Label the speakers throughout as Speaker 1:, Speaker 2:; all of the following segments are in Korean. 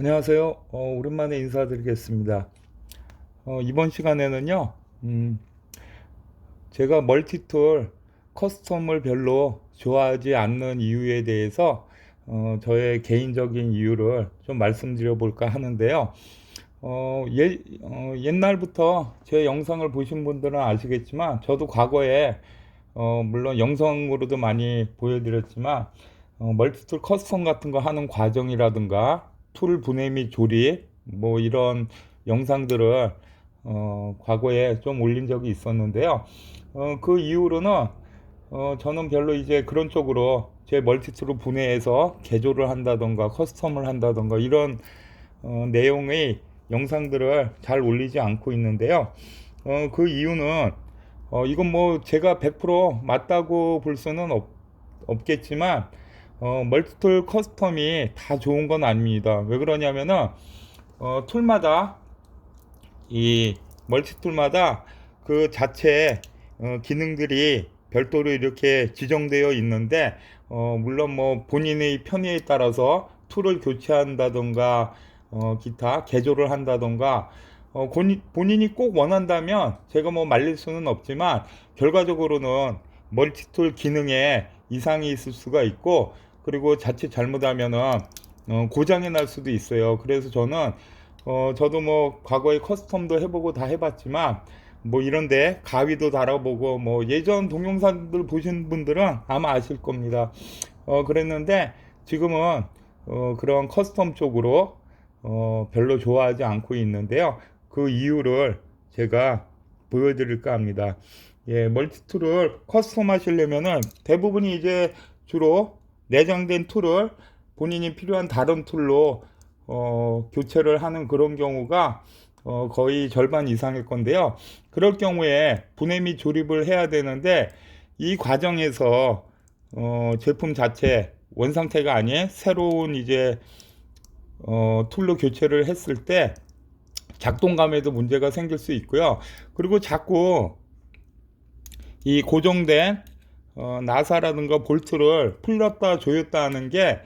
Speaker 1: 안녕하세요. 오랜만에 인사드리겠습니다. 이번 시간에는요, 제가 멀티툴 커스텀을 별로 좋아하지 않는 이유에 대해서 저의 개인적인 이유를 좀 말씀드려 볼까 하는데요. 옛날부터 제 영상을 보신 분들은 아시겠지만, 저도 과거에 물론 영상으로도 많이 보여드렸지만 멀티툴 커스텀 같은 거 하는 과정이라든가 툴 분해 및 조립 뭐 이런 영상들을 과거에 좀 올린 적이 있었는데요. 그 이후로는 저는 별로 이제 그런 쪽으로 제 멀티툴을 분해해서 개조를 한다던가 커스텀을 한다던가 이런 내용의 영상들을 잘 올리지 않고 있는데요. 그 이유는 이건 뭐 제가 100% 맞다고 볼 수는 없겠지만 멀티툴 커스텀이 다 좋은 건 아닙니다. 왜 그러냐면은 툴마다 이 멀티툴마다 그 자체 기능들이 별도로 이렇게 지정되어 있는데 물론 뭐 본인의 편의에 따라서 툴을 교체한다던가 기타 개조를 한다던가 본인이 꼭 원한다면 제가 뭐 말릴 수는 없지만 결과적으로는 멀티툴 기능에 이상이 있을 수가 있고 그리고 자칫 잘못하면은 고장이 날 수도 있어요. 그래서 저도 뭐 과거에 커스텀도 해보고 다 해봤지만 뭐 이런데 가위도 달아보고 뭐 예전 동영상들 보신 분들은 아마 아실 겁니다. 그랬는데 지금은 그런 커스텀 쪽으로 별로 좋아하지 않고 있는데요. 그 이유를 제가 보여드릴까 합니다. 예, 멀티툴을 커스텀 하시려면은 대부분이 이제 주로 내장된 툴을 본인이 필요한 다른 툴로 교체를 하는 그런 경우가 거의 절반 이상일 건데요. 그럴 경우에 분해 및 조립을 해야 되는데 이 과정에서 제품 자체 원상태가 아닌 새로운 이제 툴로 교체를 했을 때 작동감에도 문제가 생길 수 있고요. 그리고 자꾸 이 고정된 나사라든가 볼트를 풀렸다 조였다 하는 게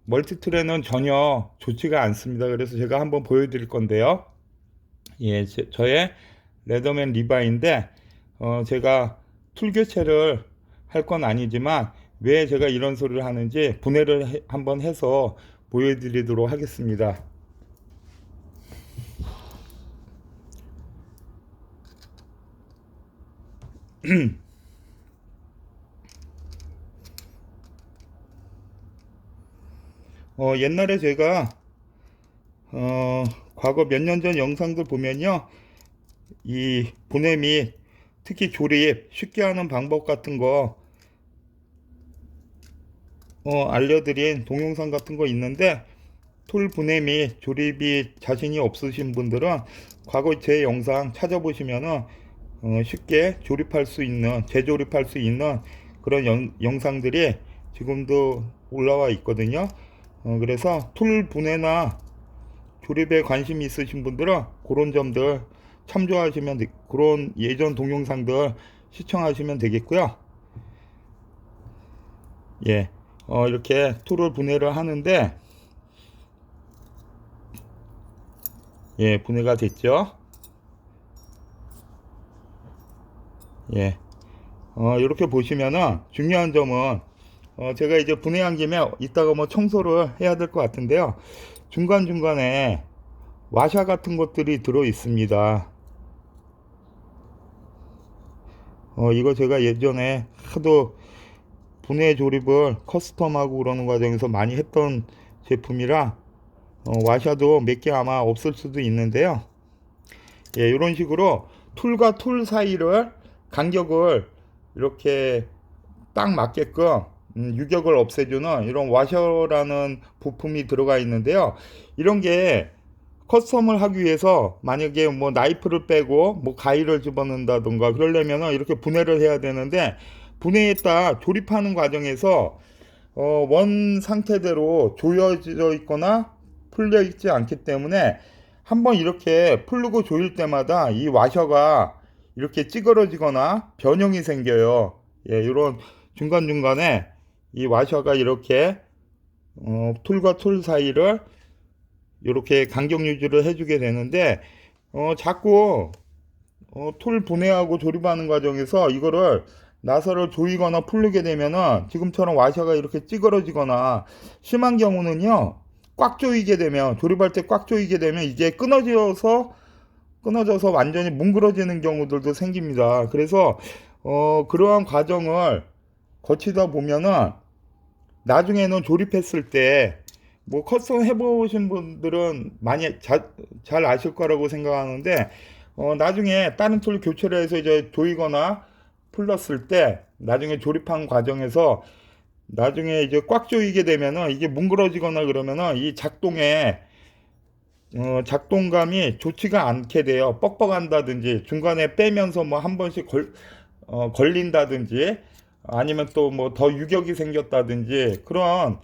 Speaker 1: 멀티툴에는 전혀 좋지가 않습니다. 그래서 제가 한번 보여드릴 건데요. 예, 저의 레더맨 리바인데 제가 툴 교체를 할 건 아니지만 왜 제가 이런 소리를 하는지 분해를 한번 해서 보여드리도록 하겠습니다. 옛날에 제가 과거 몇 년 전 영상들 보면요, 이 분해 및 특히 조립 쉽게 하는 방법 같은 거 알려드린 동영상 같은 거 있는데 툴 분해 및 조립이 자신이 없으신 분들은 과거 제 영상 찾아보시면은 쉽게 조립할 수 있는 재조립할 수 있는 그런 영상들이 지금도 올라와 있거든요. 그래서 툴 분해나 조립에 관심이 있으신 분들은 그런 점들 참조하시면 그런 예전 동영상들 시청하시면 되겠고요. 예, 이렇게 툴을 분해를 하는데 예, 분해가 됐죠. 예, 이렇게 보시면은 중요한 점은 제가 이제 분해한 김에 이따가 뭐 청소를 해야 될 것 같은데요. 중간중간에 와샤 같은 것들이 들어 있습니다. 이거 제가 예전에 하도 분해 조립을 커스텀하고 그러는 과정에서 많이 했던 제품이라 와샤도 몇 개 아마 없을 수도 있는데요. 예, 이런 식으로 툴과 툴 사이를 간격을 이렇게 딱 맞게끔 유격을 없애주는 이런 와셔라는 부품이 들어가 있는데요. 이런 게 커스텀을 하기 위해서 만약에 뭐 나이프를 빼고 뭐 가위를 집어넣는다던가 그러려면 이렇게 분해를 해야 되는데 분해했다 조립하는 과정에서 원 상태대로 조여져 있거나 풀려 있지 않기 때문에 한번 이렇게 풀르고 조일 때마다 이 와셔가 이렇게 찌그러지거나 변형이 생겨요. 예, 이런 중간중간에 이 와셔가 이렇게 툴과 툴 사이를 이렇게 간격 유지를 해주게 되는데 자꾸 툴 분해하고 조립하는 과정에서 이거를 나사를 조이거나 풀리게 되면은 지금처럼 와셔가 이렇게 찌그러지거나 심한 경우는요 꽉 조이게 되면 조립할 때 꽉 조이게 되면 이게 끊어져서 완전히 뭉그러지는 경우들도 생깁니다. 그래서 그러한 과정을 거치다 보면은 나중에는 조립했을 때 뭐 커스텀 해보신 분들은 많이 잘 아실 거라고 생각하는데 나중에 다른 툴 교체를 해서 이제 조이거나 풀렀을 때 나중에 조립한 과정에서 나중에 이제 꽉 조이게 되면은 이게 뭉그러지거나 그러면은 이 작동감이 좋지가 않게 돼요. 뻑뻑한다든지 중간에 빼면서 뭐 한 번씩 걸린다든지 아니면 또 뭐 더 유격이 생겼다든지 그런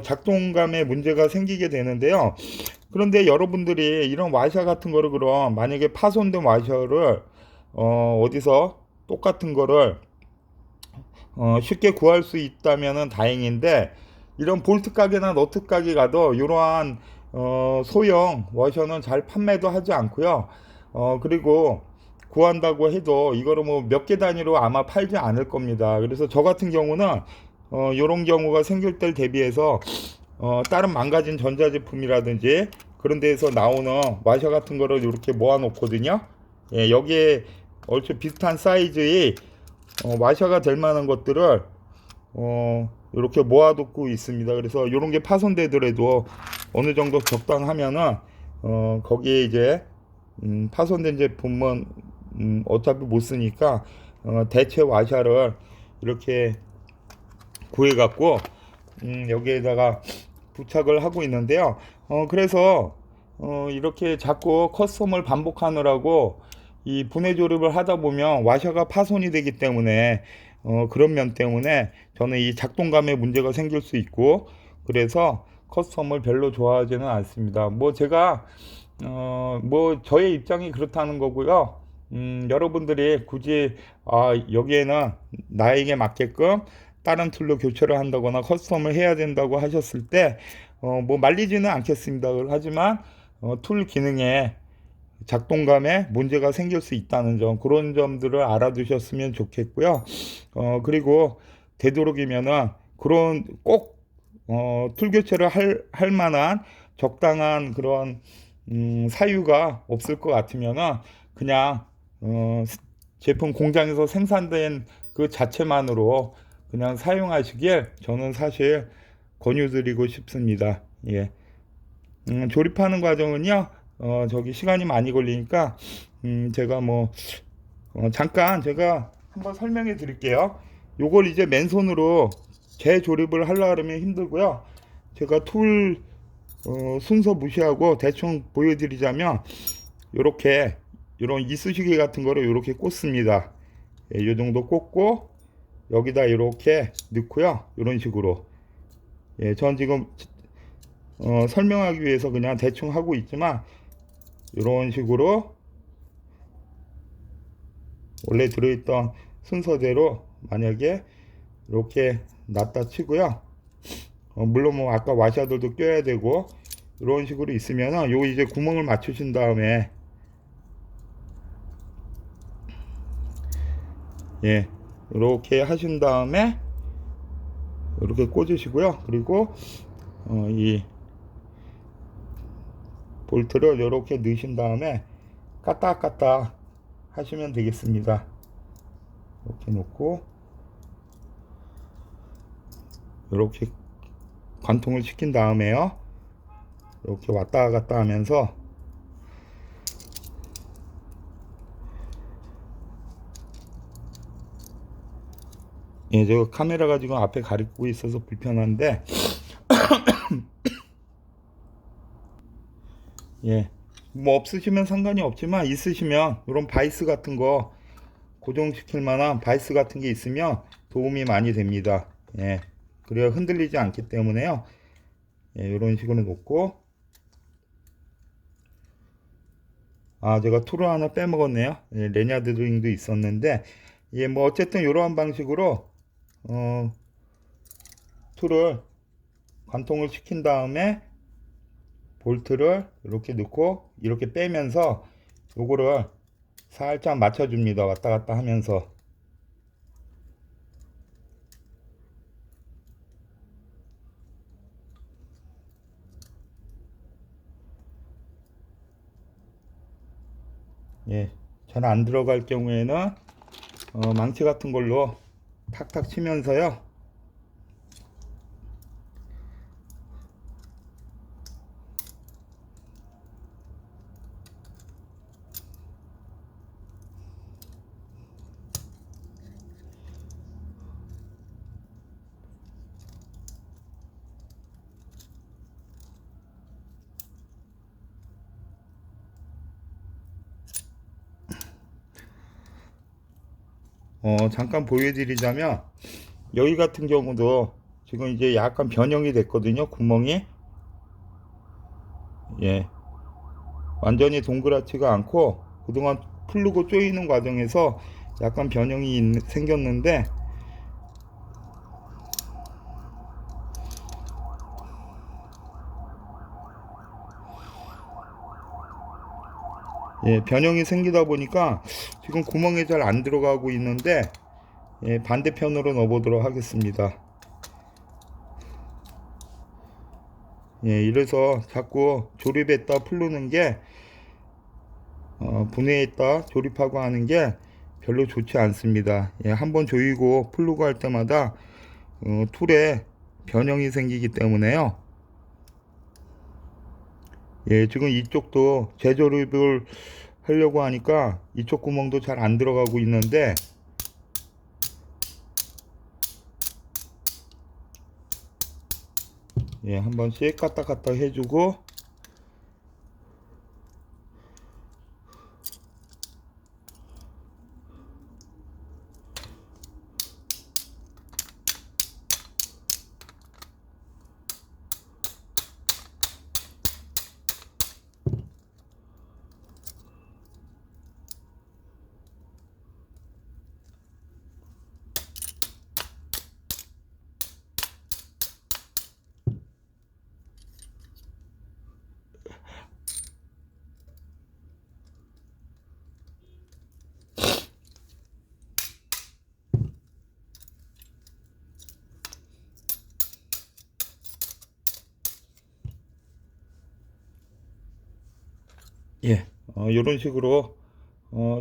Speaker 1: 작동감에 문제가 생기게 되는데요. 그런데 여러분들이 이런 와셔 같은 거를 그럼 만약에 파손된 와셔를 어디서 똑같은 거를 쉽게 구할 수 있다면 다행인데 이런 볼트 가게나 너트 가게 가도 이러한 소형 워셔는 잘 판매도 하지 않고요. 그리고 구한다고 해도 이거를 뭐 몇 개 단위로 아마 팔지 않을 겁니다. 그래서 저 같은 경우는 이런 경우가 생길 때 대비해서 다른 망가진 전자제품이라든지 그런 데에서 나오는 와셔 같은 거를 이렇게 모아 놓거든요. 예, 여기에 얼추 비슷한 사이즈의 와셔가 될 만한 것들을 이렇게 모아두고 있습니다. 그래서 이런 게 파손되더라도 어느 정도 적당하면은 거기에 이제 파손된 제품은 어차피 못 쓰니까 대체 와셔를 이렇게 구해갖고 여기에다가 부착을 하고 있는데요. 그래서 이렇게 자꾸 커스텀을 반복하느라고 이 분해 조립을 하다 보면 와셔가 파손이 되기 때문에 그런 면 때문에 저는 이 작동감에 문제가 생길 수 있고 그래서 커스텀을 별로 좋아하지는 않습니다. 뭐 제가 뭐 저의 입장이 그렇다는 거고요. 여러분들이 굳이 여기에는 나에게 맞게끔 다른 툴로 교체를 한다거나 커스텀을 해야 된다고 하셨을 때 뭐 말리지는 않겠습니다. 하지만 툴 기능에 작동감에 문제가 생길 수 있다는 점 그런 점들을 알아두셨으면 좋겠고요. 그리고 되도록이면은 그런 꼭 툴 교체를 할 만한 적당한 그런 사유가 없을 것 같으면은 그냥 제품 공장에서 생산된 그 자체만으로 그냥 사용하시길 저는 사실 권유드리고 싶습니다. 예. 조립하는 과정은요, 저기 시간이 많이 걸리니까, 제가 뭐, 잠깐 제가 한번 설명해 드릴게요. 요걸 이제 맨손으로 재조립을 하려고 하면 힘들고요. 제가 툴, 순서 무시하고 대충 보여드리자면, 요렇게, 요런 이쑤시개 같은 거를 요렇게 꽂습니다. 예, 요 정도 꽂고, 여기다 이렇게 넣고요. 이런 식으로. 예, 전 지금 설명하기 위해서 그냥 대충 하고 있지만 이런 식으로 원래 들어있던 순서대로 만약에 이렇게 놨다 치고요. 물론 뭐 아까 와샤들도 껴야 되고 이런 식으로 있으면은 요 이제 구멍을 맞추신 다음에 예 이렇게 하신 다음에 이렇게 꽂으시고요. 그리고 이 볼트를 이렇게 넣으신 다음에 까딱까딱 하시면 되겠습니다. 이렇게 놓고 이렇게 관통을 시킨 다음에요. 이렇게 왔다 갔다 하면서 예, 저 카메라가 지금 앞에 가리고 있어서 불편한데 예, 뭐 없으시면 상관이 없지만 있으시면 이런 바이스 같은 거 고정시킬 만한 바이스 같은 게 있으면 도움이 많이 됩니다. 예, 그래야 흔들리지 않기 때문에요. 예, 이런 식으로 놓고 제가 툴을 하나 빼먹었네요. 예, 레냐드 링도 있었는데 예, 뭐 어쨌든 이러한 방식으로 툴을 관통을 시킨 다음에 볼트를 이렇게 넣고 이렇게 빼면서 요거를 살짝 맞춰줍니다. 왔다 갔다 하면서. 예, 잘 안 들어갈 경우에는 망치 같은 걸로 탁탁 치면서요. 잠깐 보여드리자면 여기 같은 경우도 지금 이제 약간 변형이 됐거든요. 구멍이. 예, 완전히 동그랗지가 않고 그동안 풀르고 조이는 과정에서 약간 변형이 생겼는데, 예, 변형이 생기다 보니까 지금 구멍에 잘 안 들어가고 있는데, 예, 반대편으로 넣어보도록 하겠습니다. 예, 이래서 자꾸 조립했다 풀르는 게 분해했다 조립하고 하는 게 별로 좋지 않습니다. 예, 한번 조이고 풀르고 할 때마다 툴에 변형이 생기기 때문에요. 예, 지금 이쪽도 재조립을 하려고 하니까 이쪽 구멍도 잘 안 들어가고 있는데, 예, 한 번씩 까딱까딱 해주고, 예, 이런 식으로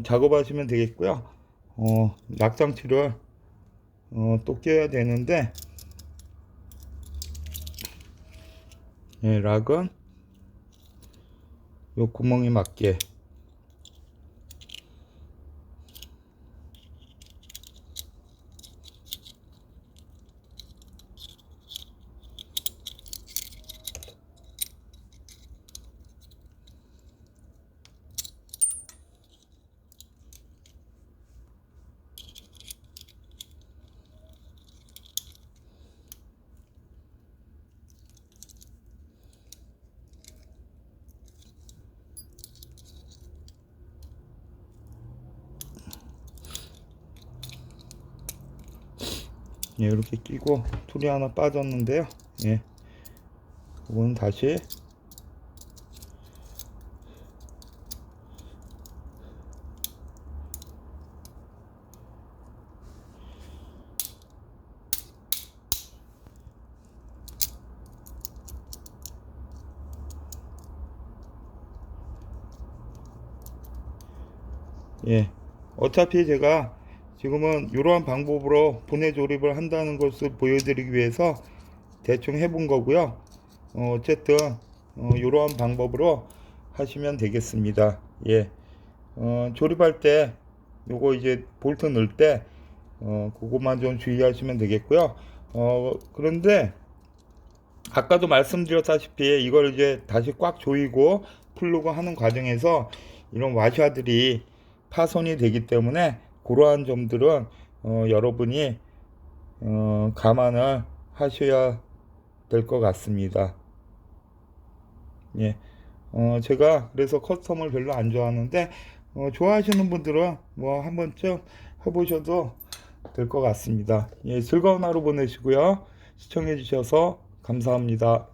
Speaker 1: 작업하시면 되겠고요. 락장치를 또 껴야 되는데, 예, 락은 요 구멍에 맞게. 예, 이렇게 끼고 툴이 하나 빠졌는데요. 예, 이거는 다시 예, 어차피 제가 지금은 이러한 방법으로 분해 조립을 한다는 것을 보여드리기 위해서 대충 해본 거고요. 어쨌든 이러한 방법으로 하시면 되겠습니다. 예, 조립할 때 요거 이제 볼트 넣을 때 그것만 좀 주의하시면 되겠고요. 그런데 아까도 말씀드렸다시피 이걸 이제 다시 꽉 조이고 풀르고 하는 과정에서 이런 와샤들이 파손이 되기 때문에 그러한 점들은 여러분이 감안을 하셔야 될 것 같습니다. 예, 제가 그래서 커스텀을 별로 안 좋아하는데 좋아하시는 분들은 뭐 한 번쯤 해보셔도 될 것 같습니다. 예, 즐거운 하루 보내시고요. 시청해 주셔서 감사합니다.